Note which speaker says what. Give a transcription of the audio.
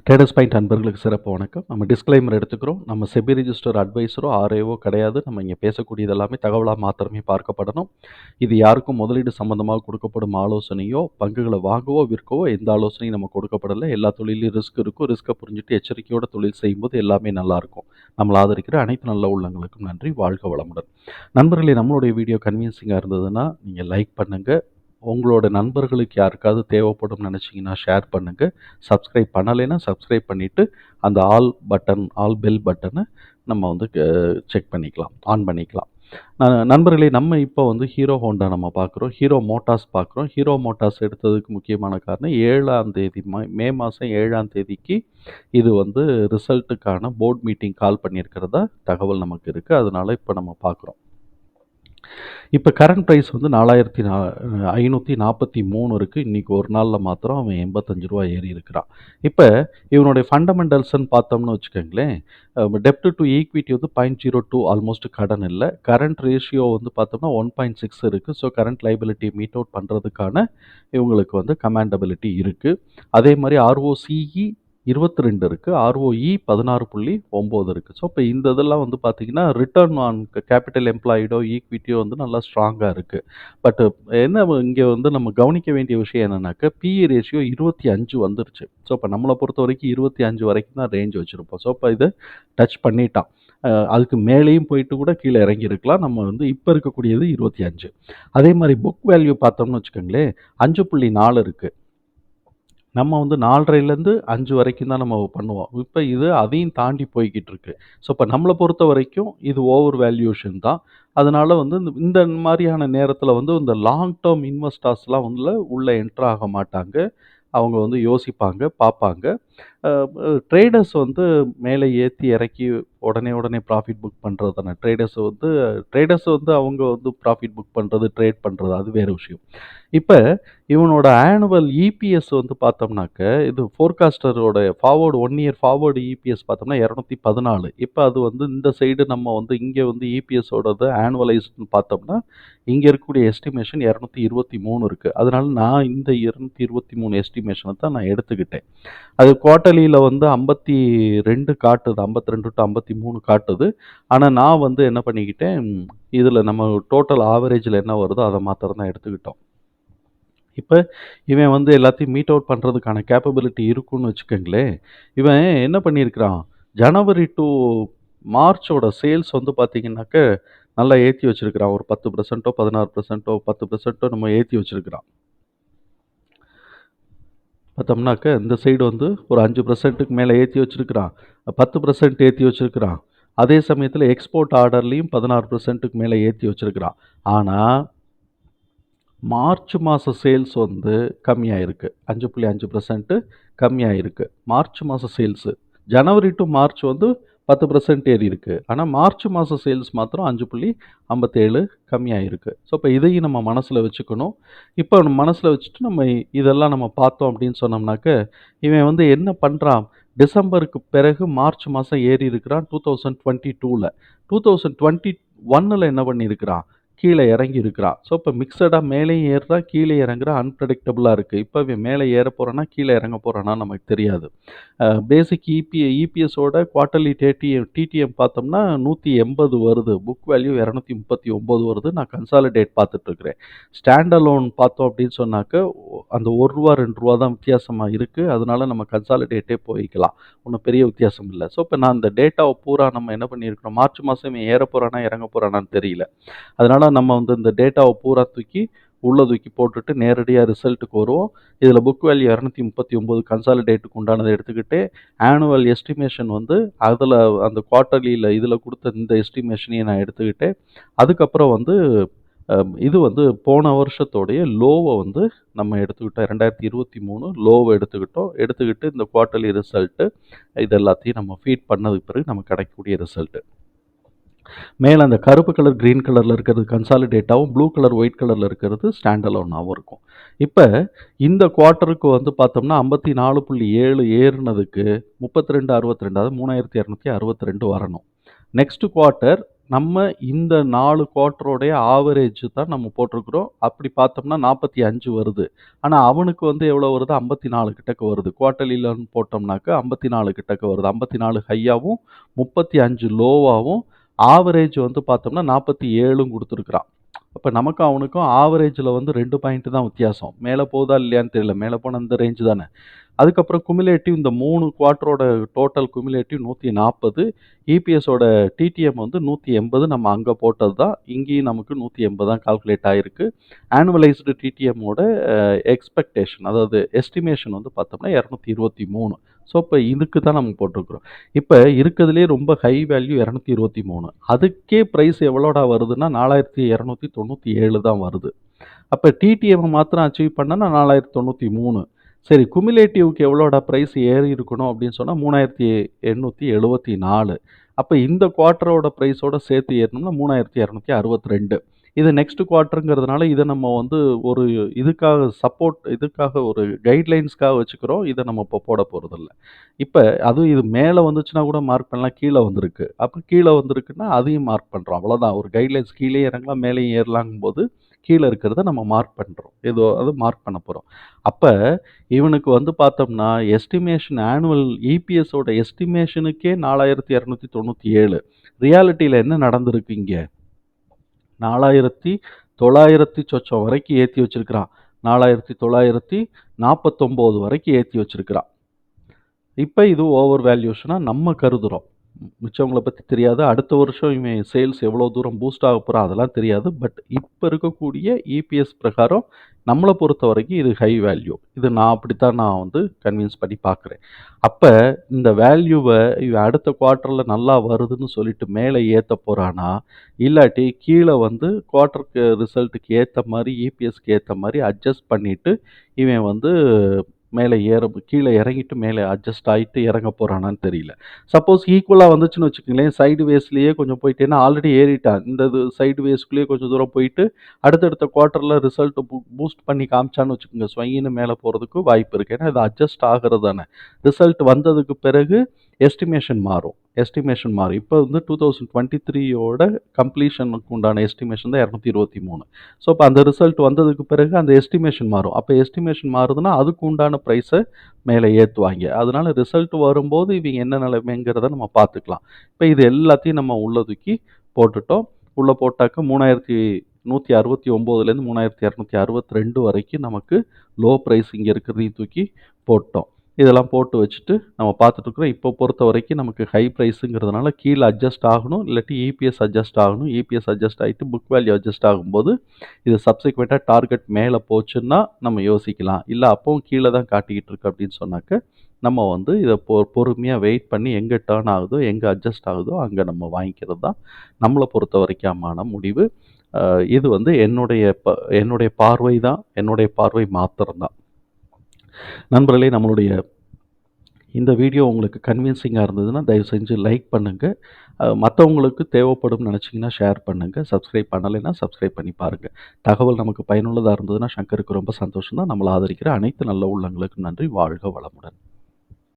Speaker 1: Traders point அன்பர்களுக்கு சிறப்பு வணக்கம். நம்ம டிஸ்க்ளைமர் எடுத்துக்கிறோம். நம்ம செபி ரிஜிஸ்டர் அட்வைஸரோ ஆர்ஐஓ கிடையாது. நம்ம இங்கே பேசக்கூடியது எல்லாமே தகவலாக மாத்திரமே பார்க்கப்படணும். இது யாருக்கும் முதலீடு சம்பந்தமாக கொடுக்கப்படும் ஆலோசனையோ பங்குகளை வாங்கவோ விற்கவோ எந்த ஆலோசனையும் நம்ம கொடுக்கப்படலை. எல்லா தொழிலையும் ரிஸ்க் இருக்கும். ரிஸ்க்கை புரிஞ்சுட்டு எச்சரிக்கையோட தொழில் செய்யும்போது எல்லாமே நல்லாயிருக்கும். நம்மளை ஆதரிக்கிற அனைத்து நல்ல உள்ளங்களுக்கும் நன்றி. வாழ்க வளமுடன். நண்பர்களே, நம்மளுடைய வீடியோ கன்வீன்சிங்காக இருந்ததுன்னா நீங்கள் லைக் பண்ணுங்கள். உங்களோட நண்பர்களுக்கு யாருக்காவது தேவைப்படும் நினச்சிங்கன்னா ஷேர் பண்ணுங்கள். சப்ஸ்கிரைப் பண்ணலைன்னா சப்ஸ்கிரைப் பண்ணிவிட்டு அந்த ஆல் பெல் பட்டனை நம்ம வந்து செக் பண்ணிக்கலாம், ஆன் பண்ணிக்கலாம். நண்பர்களே, நம்ம இப்போ வந்து ஹீரோ ஹோண்டா நம்ம பார்க்குறோம், ஹீரோ மோட்டார்ஸ் பார்க்குறோம். ஹீரோ மோட்டார்ஸ் எடுத்ததுக்கு முக்கியமான காரணம் 7ஆம் தேதி மே மாதம் 7ஆம் தேதிக்கு இது வந்து ரிசல்ட்டுக்கான போர்ட் மீட்டிங் கால் பண்ணியிருக்கிறதா தகவல் நமக்கு இருக்குது. அதனால இப்போ நம்ம பார்க்குறோம். இப்போ கரண்ட் ப்ரைஸ் வந்து 4543 இருக்குது. இன்றைக்கி ஒரு நாளில் மாத்திரம் அவன் 85 ரூபா ஏறி இருக்கிறான். இப்போ இவனுடைய ஃபண்டமெண்டல்ஸ்ன்னு பார்த்தோம்னு வச்சுக்கோங்களேன், டெப்ட் டு ஈக்விட்டி வந்து 0.02, ஆல்மோஸ்ட் கடன் இல்லை. கரண்ட் ரேஷியோ வந்து பார்த்தோம்னா 1.6 இருக்குது. So current liability meet out பண்ணுறதுக்கான இவங்களுக்கு வந்து கமாண்டபிலிட்டி இருக்குது. அதே மாதிரி ஆர்ஓசிஇ 22 இருக்குது, ROE 16.9 இருக்குது. ஸோ இப்போ இந்த இதெல்லாம் வந்து பார்த்திங்கன்னா ரிட்டர்ன் ஆன் கேபிட்டல் எம்ப்ளாய்டோ ஈக்விட்டியோ வந்து நல்லா ஸ்ட்ராங்காக இருக்குது. பட் என்ன இங்கே வந்து நம்ம கவனிக்க வேண்டிய விஷயம் என்னென்னாக்கா, பிஇ ரேஷியோ 25 வந்துருச்சு. ஸோ இப்போ நம்மளை பொறுத்த வரைக்கும் 25 வரைக்கும் தான் ரேஞ்ச் வச்சுருப்போம். ஸோ இப்போ இதை டச் பண்ணிட்டான். அதுக்கு மேலேயும் போயிட்டு கூட கீழே இறங்கி இருக்கலாம். நம்ம வந்து இப்போ இருக்கக்கூடியது 25. அதே மாதிரி புக் வேல்யூ பார்த்தோம்னு வச்சுக்கோங்களேன், 5.4 இருக்குது. நம்ம வந்து 4.5லேருந்து 5 வரைக்கும் தான் நம்ம பண்ணுவோம். இப்போ இது அதையும் தாண்டி போய்கிட்டு இருக்கு. ஸோ இப்போ நம்மளை பொறுத்த வரைக்கும் இது ஓவர் வேல்யூஷன் தான். அதனால வந்து இந்த மாதிரியான நேரத்தில் வந்து இந்த லாங் டேர்ம் இன்வெஸ்டர்ஸ்லாம் வந்து உள்ளே என்ட்ரு ஆக மாட்டாங்க. அவங்க வந்து யோசிப்பாங்க, பார்ப்பாங்க. ட்ரேடர்ஸ் வந்து மேலே ஏற்றி இறக்கி உடனே ப்ராஃபிட் புக் பண்ணுறது தானே. ட்ரேடர்ஸ் வந்து அவங்க வந்து ப்ராஃபிட் புக் பண்ணுறது, ட்ரேட் பண்ணுறது, அது வேறு விஷயம். இப்போ இவனோட ஆனுவல் இபிஎஸ் வந்து பார்த்தோம்னாக்க, இது ஃபோர்காஸ்டரோட ஃபார்வர்டு 1 இயர் ஃபார்வர்டு இபிஎஸ் பார்த்தோம்னா 214. இப்போ அது வந்து இந்த சைடு நம்ம வந்து இங்கே வந்து இபிஎஸோடது ஆனுவலைஸ்டுன்னு பார்த்தோம்னா இங்கே இருக்கக்கூடிய எஸ்டிமேஷன் 223 இருக்குது. அதனால நான் இந்த 223 எஸ்டிமேஷனை தான் நான் எடுத்துக்கிட்டேன். அது குவார்ட்டர்லியில் வந்து 52 காட்டுது, 52 to 53 காட்டுது. ஆனால் நான் வந்து என்ன பண்ணிக்கிட்டேன், இதில் நம்ம டோட்டல் ஆவரேஜில் என்ன வருதோ அதை மாத்திரம் தான் எடுத்துக்கிட்டோம். இப்போ இவன் வந்து எல்லாத்தையும் மீட் அவுட் பண்ணுறதுக்கான கேப்பபிலிட்டி இருக்குன்னு வச்சுக்கோங்களேன். இவன் என்ன பண்ணியிருக்கிறான், ஜனவரி டு மார்ச்சோட சேல்ஸ் வந்து பார்த்திங்கனாக்க நல்லா ஏற்றி வச்சுருக்கிறான். ஒரு 10%, 16%, 10% நம்ம ஏற்றி வச்சுருக்கிறான். பார்த்தோம்னாக்க இந்த சைடு வந்து ஒரு 5%க்கு மேலே ஏற்றி வச்சுருக்கிறான், 10% ஏற்றி வச்சுருக்கிறான். அதே சமயத்தில் எக்ஸ்போர்ட் ஆர்டர்லேயும் 16%க்கு மேலே ஏற்றி வச்சுருக்கிறான். ஆனால் மார்ச் மாத சேல்ஸ் வந்து கம்மியாக இருக்குது, 5.5% கம்மியாக இருக்குது மார்ச் மாத சேல்ஸு. ஜனவரி டு மார்ச் வந்து 10% ஏறி இருக்குது. ஆனால் மார்ச் மாத சேல்ஸ் மாத்திரம் 5.57 கம்மியாக இருக்குது. ஸோ இப்போ இதையும் நம்ம மனசில் வச்சுக்கணும். இப்போ மனசில் வச்சுட்டு நம்ம இதெல்லாம் நம்ம பார்த்தோம் அப்படின்னு சொன்னோம்னாக்க, இவன் வந்து என்ன பண்ணுறான், டிசம்பருக்கு பிறகு மார்ச் மாதம் ஏறி இருக்கிறான் 2022ல். 2021ல் என்ன பண்ணியிருக்கிறான், கீழே இறங்கி இருக்கிறான். ஸோ இப்போ மிக்சடாக மேலேயும் ஏறுறான், கீழே இறங்குறான், அன்பிரடிக்டபுளாக இருக்குது. இப்போ இவன் மேலே ஏற போகிறானா கீழே இறங்க போகிறானா நமக்கு தெரியாது. பேசிக் இபிஎஸோட குவார்ட்டர்லி டிடிஎம் பார்த்தோம்னா 180 வருது, புக் வேல்யூ 239 வருது. நான் கன்சாலிடேட் பார்த்துட்ருக்குறேன். ஸ்டாண்ட் அலோன் பார்த்தோம் அப்படின்னு சொன்னாக்க அந்த ₹1 ₹2 தான் வித்தியாசமாக இருக்குது. அதனால நம்ம கன்சாலிடேட்டே போய்க்கலாம், ஒன்றும் பெரிய வித்தியாசம் இல்லை. ஸோ இப்போ நான் இந்த டேட்டாவை பூரா நம்ம என்ன பண்ணியிருக்கிறோம், மார்ச் மாதம் இவன் ஏற போகிறானா இறங்க போகிறானான்னு தெரியல. அதனால் நம்ம வந்து இந்த டேட்டாவை பூரா தூக்கி போட்டுட்டு நேரடியாக ரிசல்ட்டுக்கு வருவோம். இதில் புக் வேல்யூ 239 கன்சாலிடேட்டுக்கு உண்டானதை எடுத்துக்கிட்டு ஆனுவல் எஸ்டிமேஷன் வந்து அதில் அந்த குவார்ட்டர்லியில் இதில் கொடுத்த இந்த எஸ்டிமேஷனையும் நான் எடுத்துக்கிட்டேன். அதுக்கப்புறம் வந்து இது வந்து போன வருஷத்தோடைய லோவை வந்து நம்ம எடுத்துக்கிட்டோம். 2023 லோவை எடுத்துக்கிட்டு இந்த குவார்ட்டர்லி ரிசல்ட்டு இது எல்லாத்தையும் நம்ம ஃபீட் பண்ணதுக்கு பிறகு நமக்கு கிடைக்கக்கூடிய ரிசல்ட்டு. மேலே அந்த கருப்பு கலர் க்ரீன் கலரில் இருக்கிறது கன்சாலிடேட்டாகவும், ப்ளூ கலர் ஒயிட் கலரில் இருக்கிறது ஸ்டாண்ட் அலோனாகவும் இருக்கும். இப்போ இந்த குவார்ட்டருக்கு வந்து பார்த்தோம்னா 54.7 ஏறுனதுக்கு 32.62, அதாவது 3262 வரணும். நெக்ஸ்ட் குவார்ட்டர் நம்ம இந்த 4 குவார்ட்டரோடைய ஆவரேஜ் தான் நம்ம போட்டிருக்கிறோம். அப்படி பார்த்தோம்னா 45 வருது. ஆனா அவனுக்கு வந்து எவ்வளோ வருது? 54 கிட்டக்க வருது. குவார்ட்டர்லிலன்னு போட்டோம்னாக்க 54 கிட்டக்க வருது. 54 ஹையாவும், 35 லோவாவும், ஆவரேஜ் வந்து பார்த்தோம்னா 47ம் குடுத்துருக்கிறான். அப்ப நமக்கும் அவனுக்கும் ஆவரேஜ்ல வந்து 2 பாயிண்ட் தான் வித்தியாசம். மேல போகுதா இல்லையான்னு தெரியல. மேல போனா இந்த ரேஞ்ச் தானே. அதுக்கப்புறம் குமுலேட்டிவ் இந்த 3 குவார்ட்டரோட டோட்டல் குமுலேட்டிவ் 140. இபிஎஸோட டிடிஎம் வந்து 180 நம்ம அங்க போட்டது தான். இங்கேயும் நமக்கு 180 தான் கால்குலேட் ஆயிருக்கு. ஆனுவலைஸ்டு டிடிஎம்மோட எக்ஸ்பெக்டேஷன் அதாவது எஸ்டிமேஷன் வந்து பார்த்தோம்னா 223. ஸோ, இப்ப இதுக்கு தான் நம்ம போட்டிருக்கிறோம். இப்ப இருக்கிறதுலயே ரொம்ப ஹை வேல்யூ 223. அதுக்கே பிரைஸ் எவ்வளோடா வருதுன்னா 4297 தான் வருது. அப்ப டிடிஎம் மாத்திரம் அச்சீவ் பண்ணா 4093. சரி குமுலேட்டிவ்க்கு எவ்வளோடா பிரைஸ் ஏறி இருக்கணும் அப்படின்னு சொன்னா 3874. அப்ப இந்த குவார்ட்டரோட பிரைஸோட சேர்த்து ஏறணும்னா 3262. இது நெக்ஸ்ட் குவார்ட்டர்ங்கிறதுனால இத நம்ம வந்து ஒரு இதுக்காக ஒரு கைட்லைன்ஸ்க்காக வச்சுக்கிறோம். இத நம்ம இப்போ போட போறதில்ல. இப்ப அதுவும் இது மேல வந்துச்சுன்னா கூட மார்க் பண்ணலாம். கீழ வந்திருக்கு. அப்ப கீழ வந்திருக்குன்னா அதையும் மார்க் பண்றோம். அவ்வளோதான். ஒரு கைட்லைன்ஸ் கீழயும் இறங்கலாம், மேலேயும் ஏறலாங்கும்போது கீழ இருக்கிறத நம்ம மார்க் பண்றோம். ஏதோ அது மார்க் பண்ண போறோம். அப்ப இவனுக்கு வந்து பார்த்தோம்னா, எஸ்டிமேஷன் ஆனுவல் இபிஎஸோட எஸ்டிமேஷனுக்கே 4297. ரியாலிட்டில என்ன நடந்திருக்கு இங்க? 4900 சொச்சம் வரைக்கும் ஏத்தி வச்சிருக்கிறான். 4949 வரைக்கும் ஏத்தி வச்சிருக்கிறான். இப்ப இது ஓவர் வேல்யூஷனா நம்ம கருதுறோம். மிச்சவங்கள பத்தி தெரியாது. அடுத்த வருஷம் இவன் சேல்ஸ் எவ்வளோ தூரம் பூஸ்ட் ஆகப் போறான் அதெல்லாம் தெரியாது. பட் இப்ப இருக்கக்கூடிய இபிஎஸ் பிரகாரம் நம்மள பொறுத்தவரைக்கும் இது ஹை வேல்யூ. இது நான் வந்து கன்வின்ஸ் பண்ணி பார்க்குறேன். அப்ப இந்த வேல்யூவ இவன் அடுத்த குவார்ட்டர்ல நல்லா வருதுன்னு சொல்லிட்டு மேல ஏத்தப் போறானா? இல்லாட்டி கீழ வந்து குவார்ட்டருக்கு ரிசல்ட்டுக்கு ஏத்த மாரி இபிஎஸ்க்கு ஏத்த மாரி அட்ஜஸ்ட் பண்ணிட்டு இவன் வந்து கீழ இறங்கிட்டு மேல அட்ஜஸ்ட் ஆயிட்டு இறங்கப் போறானான்னு தெரியல. சப்போஸ் ஈக்குவலா வந்துச்சுன்னு வச்சுக்கங்களேன், சைடு வேஸ்லயே கொஞ்சம் போயிட்டேன்னா ஆல்ரெடி ஏறிட்டான். இந்த இது சைடு வேஸ்க்குள்ளேயே கொஞ்சம் தூரம் போயிட்டு, அடுத்தடுத்த குவார்ட்டர்ல ரிசல்ட் பூஸ்ட் பண்ணி காமிச்சான்னு வச்சுக்கோங்க, ஸ்வைன்னு மேல போறதுக்கு வாய்ப்பு இருக்கு. ஏன்னா இது அட்ஜஸ்ட் ஆகுறது தானே. ரிசல்ட் வந்ததுக்கு பிறகு எஸ்டிமேஷன் மாறும். இப்ப வந்து 2023யோட கம்ப்ளீஷனுக்கு உண்டான எஸ்டிமேஷன் தான் 223. ஸோ, அப்ப அந்த ரிசல்ட் வந்ததுக்கு பிறகு அந்த எஸ்டிமேஷன் மாறும். அப்ப எஸ்டிமேஷன் மாறுதுன்னா, அதுக்கு உண்டான பிரைஸ மேல ஏத்துவாய்ங்க. அதனால ரிசல்ட் வரும்போது இவங்க என்ன நிலைமைங்கிறத நம்ம பார்த்துக்கலாம். இப்ப இது எல்லாத்தையும் நம்ம உள்ள தூக்கி போட்டுட்டோம். உள்ள போட்டாக்க 3169லேருந்து 3262 வரைக்கும் நமக்கு லோ பிரைஸ் இங்க இருக்கிறதையும் தூக்கி போட்டோம். இதெல்லாம் போட்டு வச்சுட்டு நம்ம பார்த்துட்டு இருக்கிறோம். இப்போ பொறுத்தவரைக்கும் நமக்கு ஹை பிரைஸுங்கிறதுனால கீழ அட்ஜஸ்ட் ஆகணும். இல்லாட்டி இபிஎஸ் அட்ஜஸ்ட் ஆகணும். இபிஎஸ் அட்ஜஸ்ட் ஆயிட்டு புக் வேல்யூ அட்ஜஸ்ட் ஆகும்போது, இது சப்சிக்வென்ட்டா டார்கெட் மேல போச்சுன்னா நம்ம யோசிக்கலாம். இல்ல அப்பவும் கீழ தான் காட்டிக்கிட்டு இருக்கு அப்படின்னு சொன்னாக்க, நம்ம வந்து இத பொறுமையா வெயிட் பண்ணி எங்க டர்ன் ஆகுதோ, எங்க அட்ஜஸ்ட் ஆகுதோ அங்க நம்ம வாங்கிக்கிறது தான் நம்மள பொறுத்தவரைக்குமான முடிவு. அ இது வந்து என்னுடைய பார்வை தான். என்னுடைய பார்வை மாத்திரம் தான். நண்பர்களே, நம்மளுடைய இந்த வீடியோ உங்களுக்கு கன்வின்சிங்கா இருந்ததுன்னா, தயவு செஞ்சு லைக் பண்ணுங்க. மத்தவங்களுக்கு தேவைப்படும்னு நெனச்சீங்கன்னா ஷேர் பண்ணுங்க. சப்ஸ்கிரைப் பண்ணலைன்னா சப்ஸ்கிரைப் பண்ணி பாருங்க. தகவல் நமக்கு பயனுள்ளதா இருந்ததுன்னா, சங்கருக்கு ரொம்ப சந்தோஷம் தான். நம்மள ஆதரிக்கிற அனைத்து நல்ல உள்ளங்களுக்கும் நன்றி. வாழ்க வளமுடன்.